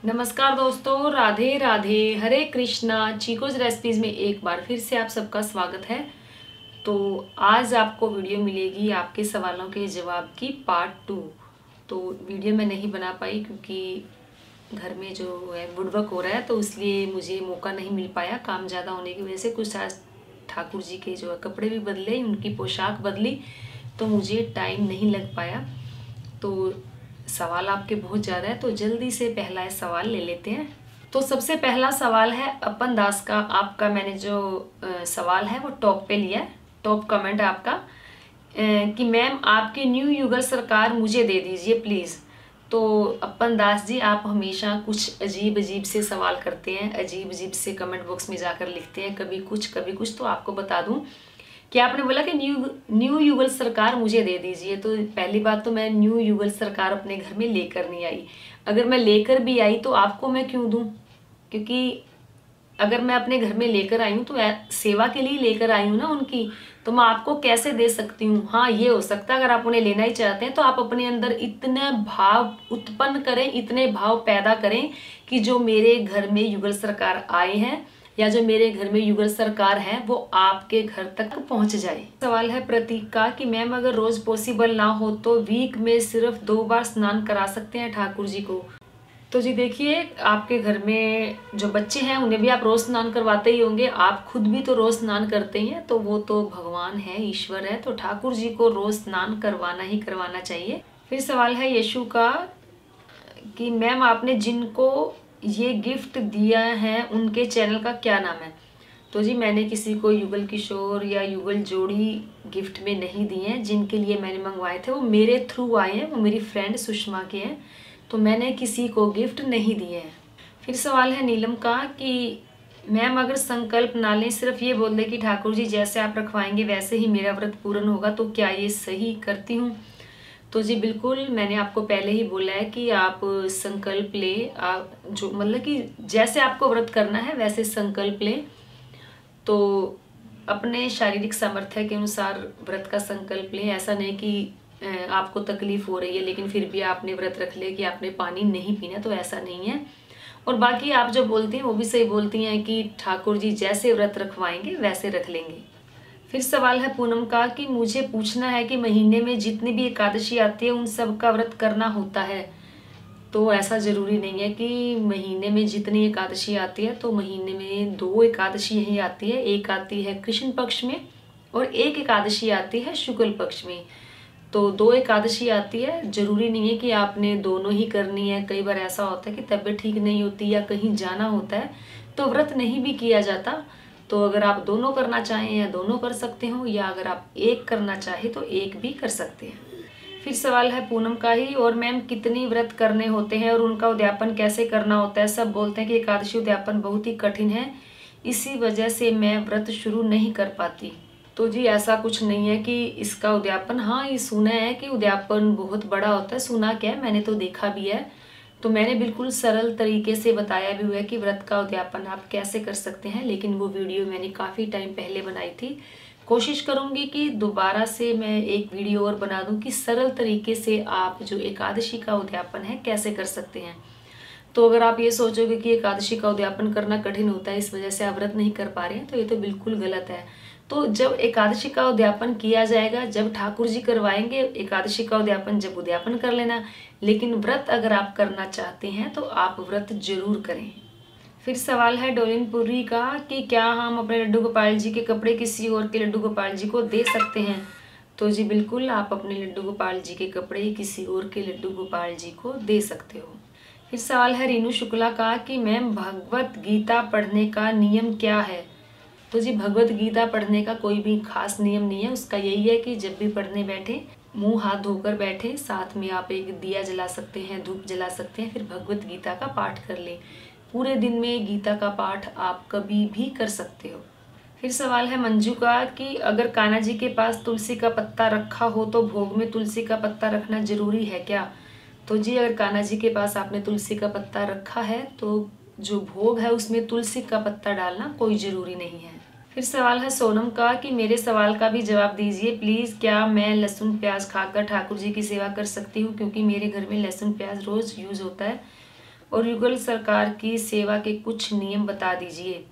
नमस्कार दोस्तों, राधे राधे, हरे कृष्णा। चीकोज रेसिपीज़ में एक बार फिर से आप सबका स्वागत है। तो आज आपको वीडियो मिलेगी आपके सवालों के जवाब की पार्ट 2। तो वीडियो मैं नहीं बना पाई क्योंकि घर में जो है वुडवर्क हो रहा है, तो इसलिए मुझे मौका नहीं मिल पाया। काम ज़्यादा होने की वजह से कुछ आज ठाकुर जी के जो है कपड़े भी बदले, उनकी पोशाक बदली, तो मुझे टाइम नहीं लग पाया। तो सवाल आपके बहुत ज़्यादा है, तो जल्दी से पहला सवाल ले लेते हैं। तो सबसे पहला सवाल है अपन दास का। आपका मैंने जो सवाल है वो टॉप पे लिया है, टॉप कमेंट है आपका कि मैम आपकी न्यू युगल सरकार मुझे दे दीजिए प्लीज़। तो अपन दास जी, आप हमेशा कुछ अजीब अजीब से सवाल करते हैं, अजीब अजीब से कमेंट बॉक्स में जाकर लिखते हैं, कभी कुछ। तो आपको बता दूं कि आपने बोला कि न्यू युगल सरकार मुझे दे दीजिए। तो पहली बात तो मैं न्यू युगल सरकार अपने घर में लेकर नहीं आई। अगर मैं लेकर भी आई तो आपको मैं क्यों दूं? क्योंकि अगर मैं अपने घर में लेकर आई हूँ तो सेवा के लिए लेकर आई हूँ ना उनकी, तो मैं आपको कैसे दे सकती हूँ? हाँ, ये हो सकता है अगर आप उन्हें लेना ही चाहते हैं तो आप अपने अंदर इतने भाव उत्पन्न करें, इतने भाव पैदा करें कि जो मेरे घर में युगल सरकार आए हैं या जो मेरे घर में युगल सरकार है वो आपके घर तक पहुंच जाए। सवाल है प्रतीक का कि मैम अगर रोज पॉसिबल ना हो तो वीक में सिर्फ 2 बार स्नान करा सकते हैं ठाकुर जी को? तो जी देखिए, आपके घर में जो बच्चे हैं उन्हें भी आप रोज स्नान करवाते ही होंगे, आप खुद भी तो रोज स्नान करते ही हैं, तो वो तो भगवान है, ईश्वर है, तो ठाकुर जी को रोज स्नान करवाना ही करवाना चाहिए। फिर सवाल है यशु का कि मैम आपने जिनको ये गिफ्ट दिया है उनके चैनल का क्या नाम है? तो जी मैंने किसी को युगल किशोर या युगल जोड़ी गिफ्ट में नहीं दिए हैं। जिनके लिए मैंने मंगवाए थे वो मेरे थ्रू आए हैं, वो मेरी फ्रेंड सुषमा के हैं, तो मैंने किसी को गिफ्ट नहीं दिए हैं। फिर सवाल है नीलम का कि मैम अगर संकल्प ना लें, सिर्फ ये बोल दें कि ठाकुर जी जैसे आप रखवाएंगे वैसे ही मेरा व्रत पूर्ण होगा, तो क्या ये सही करती हूँ? तो जी बिल्कुल, मैंने आपको पहले ही बोला है कि आप संकल्प ले, आप जो मतलब कि जैसे आपको व्रत करना है वैसे संकल्प लें। तो अपने शारीरिक सामर्थ्य के अनुसार व्रत का संकल्प लें। ऐसा नहीं कि आपको तकलीफ हो रही है लेकिन फिर भी आपने व्रत रख लिया कि आपने पानी नहीं पीना, तो ऐसा नहीं है। और बाकी आप जो बोलती हैं वो भी सही बोलती हैं कि ठाकुर जी जैसे व्रत रखवाएंगे वैसे रख लेंगे। फिर सवाल है पूनम का कि मुझे पूछना है कि महीने में जितनी भी एकादशी आती है उन सब का व्रत करना होता है? तो ऐसा जरूरी नहीं है कि महीने में जितनी एकादशी आती है, तो महीने में 2 एकादशी ही आती है। एक आती है कृष्ण पक्ष में और एक एकादशी आती है शुक्ल पक्ष में। तो 2 एकादशी आती है, जरूरी नहीं है कि आपने दोनों ही करनी है। कई बार ऐसा होता है कि तबीयत ठीक नहीं होती या कहीं जाना होता है तो व्रत नहीं भी किया जाता। तो अगर आप दोनों करना चाहें या दोनों कर सकते हो, या अगर आप एक करना चाहें तो एक भी कर सकते हैं। फिर सवाल है पूनम का ही, और मैम कितनी व्रत करने होते हैं और उनका उद्यापन कैसे करना होता है? सब बोलते हैं कि एकादशी उद्यापन बहुत ही कठिन है, इसी वजह से मैं व्रत शुरू नहीं कर पाती। तो जी ऐसा कुछ नहीं है कि इसका उद्यापन, हाँ ये सुना है कि उद्यापन बहुत बड़ा होता है, सुना क्या है, मैंने तो देखा भी है। तो मैंने बिल्कुल सरल तरीके से बताया भी हुआ है कि व्रत का उद्यापन आप कैसे कर सकते हैं, लेकिन वो वीडियो मैंने काफ़ी टाइम पहले बनाई थी। कोशिश करूंगी कि दोबारा से मैं एक वीडियो और बना दूं कि सरल तरीके से आप जो एकादशी का उद्यापन है कैसे कर सकते हैं। तो अगर आप ये सोचोगे कि एकादशी का उद्यापन करना कठिन होता है इस वजह से आप व्रत नहीं कर पा रहे हैं, तो ये तो बिल्कुल गलत है। तो जब एकादशी का उद्यापन किया जाएगा, जब ठाकुर जी करवाएंगे एकादशी का उद्यापन, जब उद्यापन कर लेना। लेकिन व्रत अगर आप करना चाहते हैं तो आप व्रत जरूर करें। फिर सवाल है डोलिनपुरी का कि क्या हम अपने लड्डू गोपाल जी के कपड़े किसी और के लड्डू गोपाल जी को दे सकते हैं? तो जी बिल्कुल, आप अपने लड्डू गोपाल जी के कपड़े किसी और के लड्डू गोपाल जी को दे सकते हो। फिर सवाल है रीनू शुक्ला का कि मैम भगवत गीता पढ़ने का नियम क्या है? तो जी भगवत गीता पढ़ने का कोई भी खास नियम नहीं है। उसका यही है कि जब भी पढ़ने बैठे मुंह हाथ धोकर बैठे, साथ में आप एक दिया जला सकते हैं, धूप जला सकते हैं, फिर भगवत गीता का पाठ कर लें। पूरे दिन में गीता का पाठ आप कभी भी कर सकते हो। फिर सवाल है मंजू का कि अगर कान्हा जी के पास तुलसी का पत्ता रखा हो तो भोग में तुलसी का पत्ता रखना जरूरी है क्या? तो जी अगर कान्हा जी के पास आपने तुलसी का पत्ता रखा है तो जो भोग है उसमें तुलसी का पत्ता डालना कोई जरूरी नहीं है। फिर सवाल है सोनम का कि मेरे सवाल का भी जवाब दीजिए प्लीज़, क्या मैं लहसुन प्याज खाकर ठाकुर जी की सेवा कर सकती हूँ? क्योंकि मेरे घर में लहसुन प्याज रोज़ यूज़ होता है। और युगल सरकार की सेवा के कुछ नियम बता दीजिए।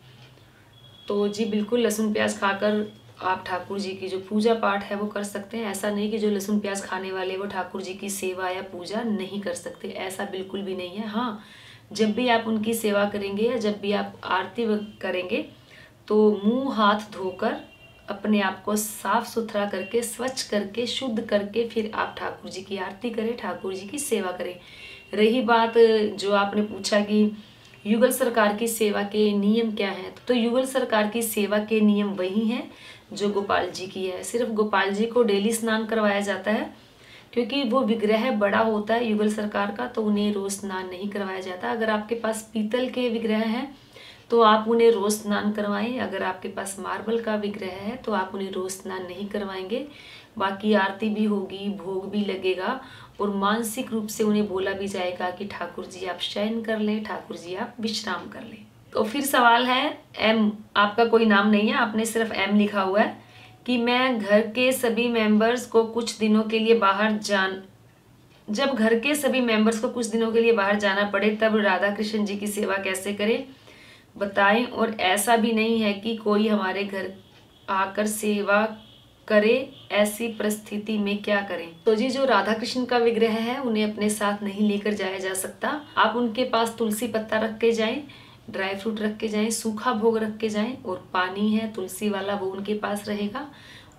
तो जी बिल्कुल, लहसुन प्याज खाकर आप ठाकुर जी की जो पूजा पाठ है वो कर सकते हैं। ऐसा नहीं कि जो लहसुन प्याज खाने वाले वो ठाकुर जी की सेवा या पूजा नहीं कर सकते, ऐसा बिल्कुल भी नहीं है। हाँ, जब भी आप उनकी सेवा करेंगे या जब भी आप आरती करेंगे तो मुंह हाथ धोकर अपने आप को साफ सुथरा करके, स्वच्छ करके, शुद्ध करके फिर आप ठाकुर जी की आरती करें, ठाकुर जी की सेवा करें। रही बात जो आपने पूछा कि युगल सरकार की सेवा के नियम क्या हैं, तो युगल सरकार की सेवा के नियम वही हैं जो गोपाल जी की है। सिर्फ गोपाल जी को डेली स्नान करवाया जाता है, क्योंकि वो विग्रह बड़ा होता है युगल सरकार का, तो उन्हें रोज स्नान नहीं करवाया जाता। अगर आपके पास पीतल के विग्रह हैं तो आप उन्हें रोज स्नान करवाएं। अगर आपके पास मार्बल का विग्रह है तो आप उन्हें रोज स्नान नहीं करवाएंगे। बाकी आरती भी होगी, भोग भी लगेगा और मानसिक रूप से उन्हें बोला भी जाएगा कि ठाकुर जी आप शयन कर लें, ठाकुर जी आप विश्राम कर लें। तो फिर सवाल है एम, आपका कोई नाम नहीं है, आपने सिर्फ एम लिखा हुआ है कि मैं घर के सभी मेंबर्स को कुछ दिनों के लिए जब घर के सभी मेंबर्स को कुछ दिनों के लिए बाहर जाना पड़े तब राधा कृष्ण जी की सेवा कैसे करें, बताएं। और ऐसा भी नहीं है कि कोई हमारे घर आकर सेवा करे, ऐसी परिस्थिति में क्या करें। तो जी जो राधा कृष्ण का विग्रह है उन्हें अपने साथ नहीं लेकर जाया जा सकता। आप उनके पास तुलसी पत्ता रख के जाएं, ड्राई फ्रूट रख के जाएं, सूखा भोग रख के जाएं और पानी है तुलसी वाला वो उनके पास रहेगा।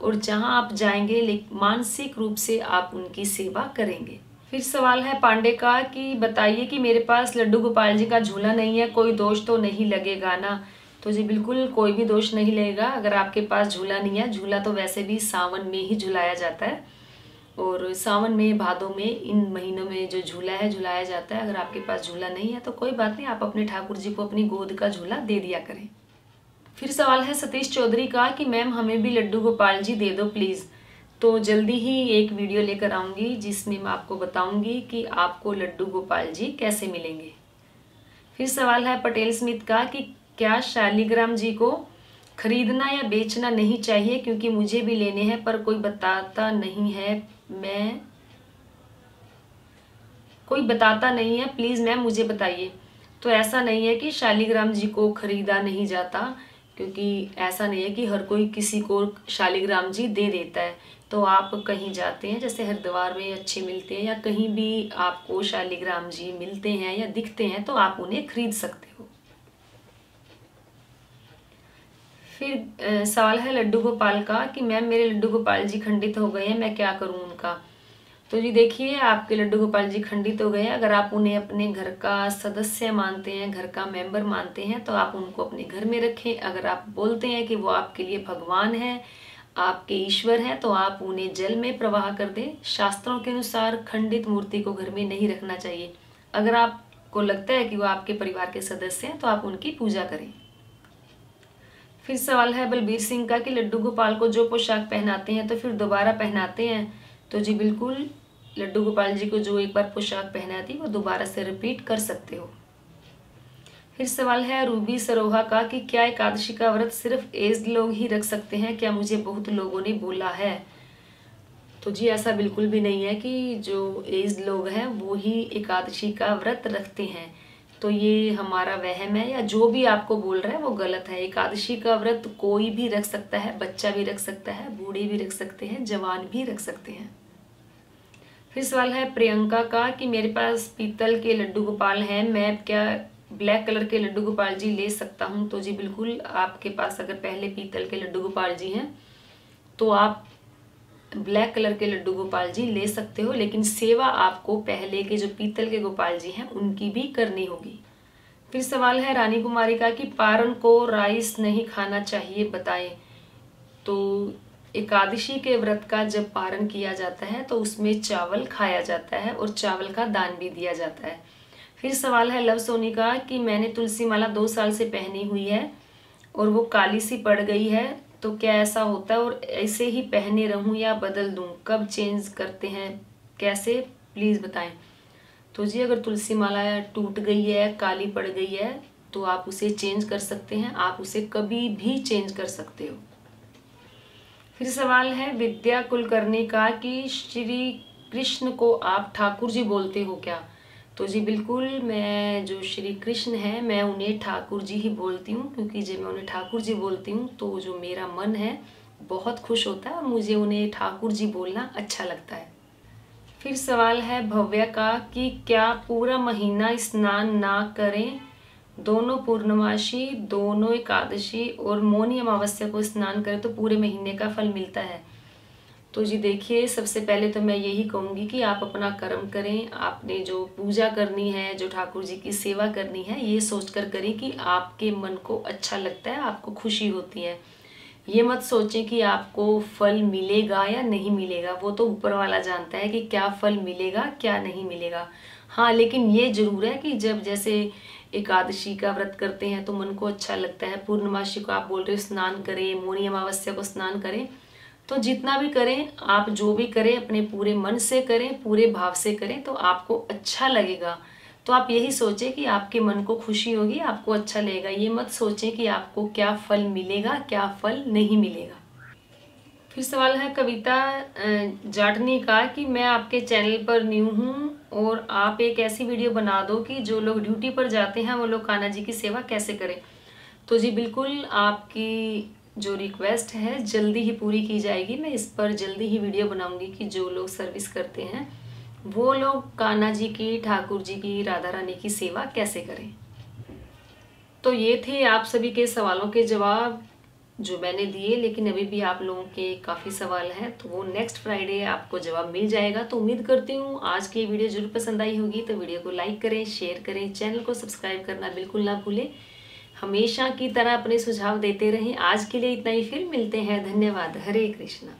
और जहां आप जाएंगे मानसिक रूप से आप उनकी सेवा करेंगे। फिर सवाल है पांडे का कि बताइए कि मेरे पास लड्डू गोपाल जी का झूला नहीं है, कोई दोष तो नहीं लगेगा ना। तो जी बिल्कुल कोई भी दोष नहीं लगेगा अगर आपके पास झूला नहीं है। झूला तो वैसे भी सावन में ही झुलाया जाता है और सावन में, भादों में, इन महीनों में जो झूला है झुलाया जाता है। अगर आपके पास झूला नहीं है तो कोई बात नहीं, आप अपने ठाकुर जी को अपनी गोद का झूला दे दिया करें। फिर सवाल है सतीश चौधरी का कि मैम हमें भी लड्डू गोपाल जी दे दो प्लीज़। तो जल्दी ही एक वीडियो लेकर आऊँगी जिसमें मैं आपको बताऊँगी कि आपको लड्डू गोपाल जी कैसे मिलेंगे। फिर सवाल है पटेल स्मिथ का कि क्या शालिग्राम जी को खरीदना या बेचना नहीं चाहिए, क्योंकि मुझे भी लेने हैं पर कोई बताता नहीं है, प्लीज़ मैम मुझे बताइए। तो ऐसा नहीं है कि शालिग्राम जी को खरीदा नहीं जाता, क्योंकि ऐसा नहीं है कि हर कोई किसी को शालिग्राम जी दे देता है। तो आप कहीं जाते हैं, जैसे हरिद्वार में अच्छे मिलते हैं या कहीं भी आपको शालिग्राम जी मिलते हैं या दिखते हैं तो आप उन्हें खरीद सकते हो। फिर सवाल है लड्डू गोपाल का कि मैम मेरे लड्डू गोपाल जी खंडित हो गए हैं, मैं क्या करूं उनका। तो जी देखिए, आपके लड्डू गोपाल जी खंडित हो गए हैं, अगर आप उन्हें अपने घर का सदस्य मानते हैं, घर का मेंबर मानते हैं तो आप उनको अपने घर में रखें। अगर आप बोलते हैं कि वो आपके लिए भगवान है, आपके ईश्वर हैं, तो आप उन्हें जल में प्रवाह कर दें। शास्त्रों के अनुसार खंडित मूर्ति को घर में नहीं रखना चाहिए। अगर आपको लगता है कि वो आपके परिवार के सदस्य हैं तो आप उनकी पूजा करें। फिर सवाल है बलबीर सिंह का कि लड्डू गोपाल को जो पोशाक पहनाते हैं तो फिर दोबारा पहनाते हैं। तो जी बिल्कुल, लड्डू गोपाल जी को जो एक बार पोशाक पहनाती वो दोबारा से रिपीट कर सकते हो। फिर सवाल है रूबी सरोहा का कि क्या एकादशी का व्रत सिर्फ एज्ड लोग ही रख सकते हैं, क्या मुझे बहुत लोगों ने बोला है। तो जी ऐसा बिल्कुल भी नहीं है कि जो एज्ड लोग हैं वो ही एकादशी का व्रत रखते हैं। तो ये हमारा वहम है, या जो भी आपको बोल रहा है वो गलत है। एकादशी का व्रत कोई भी रख सकता है, बच्चा भी रख सकता है, बूढ़े भी रख सकते हैं, जवान भी रख सकते हैं। फिर सवाल है प्रियंका का कि मेरे पास पीतल के लड्डू गोपाल हैं, मैं क्या ब्लैक कलर के लड्डू गोपाल जी ले सकता हूं। तो जी बिल्कुल, आपके पास अगर पहले पीतल के लड्डू गोपाल जी हैं तो आप ब्लैक कलर के लड्डू गोपाल जी ले सकते हो, लेकिन सेवा आपको पहले के जो पीतल के गोपाल जी हैं उनकी भी करनी होगी। फिर सवाल है रानी कुमारी का कि पारण को राइस नहीं खाना चाहिए, बताएं। तो एकादशी के व्रत का जब पारण किया जाता है तो उसमें चावल खाया जाता है और चावल का दान भी दिया जाता है। फिर सवाल है लव सोनी का कि मैंने तुलसी माला 2 साल से पहनी हुई है और वो काली सी पड़ गई है, तो क्या ऐसा होता है और ऐसे ही पहने रहूं या बदल दूं, कब चेंज करते हैं, कैसे, प्लीज़ बताएं। तो जी अगर तुलसी माला टूट गई है, काली पड़ गई है तो आप उसे चेंज कर सकते हैं, आप उसे कभी भी चेंज कर सकते हो। फिर सवाल है विद्या कुलकर्णी का कि श्री कृष्ण को आप ठाकुर जी बोलते हो क्या। तो तो जी बिल्कुल, मैं जो श्री कृष्ण है मैं उन्हें ठाकुर जी ही बोलती हूँ, क्योंकि जब मैं उन्हें ठाकुर जी बोलती हूँ तो जो मेरा मन है बहुत खुश होता है और मुझे उन्हें ठाकुर जी बोलना अच्छा लगता है। फिर सवाल है भव्या का कि क्या पूरा महीना स्नान ना करें, दोनों पूर्णमासी, दोनों एकादशी और मौनी अमावस्या को स्नान करें तो पूरे महीने का फल मिलता है। तो जी देखिए, सबसे पहले तो मैं यही कहूँगी कि आप अपना कर्म करें। आपने जो पूजा करनी है, जो ठाकुर जी की सेवा करनी है, ये सोच कर करें कि आपके मन को अच्छा लगता है, आपको खुशी होती है। ये मत सोचें कि आपको फल मिलेगा या नहीं मिलेगा, वो तो ऊपर वाला जानता है कि क्या फल मिलेगा क्या नहीं मिलेगा। हाँ, लेकिन ये जरूर है कि जब जैसे एकादशी का व्रत करते हैं तो मन को अच्छा लगता है, पूर्णमासी को आप बोल रहे हो स्नान करें, मौनी अमावस्या को स्नान करें, तो जितना भी करें, आप जो भी करें अपने पूरे मन से करें, पूरे भाव से करें तो आपको अच्छा लगेगा। तो आप यही सोचें कि आपके मन को खुशी होगी, आपको अच्छा लगेगा। ये मत सोचें कि आपको क्या फल मिलेगा क्या फल नहीं मिलेगा। फिर सवाल है कविता जाटनी का कि मैं आपके चैनल पर न्यू हूँ और आप एक ऐसी वीडियो बना दो कि जो लोग ड्यूटी पर जाते हैं वो लोग कान्हा जी की सेवा कैसे करें। तो जी बिल्कुल, आपकी जो रिक्वेस्ट है जल्दी ही पूरी की जाएगी। मैं इस पर जल्दी ही वीडियो बनाऊंगी कि जो लोग सर्विस करते हैं वो लोग कान्हा जी की, ठाकुर जी की, राधा रानी की सेवा कैसे करें। तो ये थे आप सभी के सवालों के जवाब जो मैंने दिए, लेकिन अभी भी आप लोगों के काफ़ी सवाल हैं तो वो नेक्स्ट फ्राइडे आपको जवाब मिल जाएगा। तो उम्मीद करती हूँ आज की वीडियो जरूर पसंद आई होगी। तो वीडियो को लाइक करें, शेयर करें, चैनल को सब्सक्राइब करना बिल्कुल ना भूलें। हमेशा की तरह अपने सुझाव देते रहें। आज के लिए इतना ही, फिर मिलते हैं। धन्यवाद। हरे कृष्णा।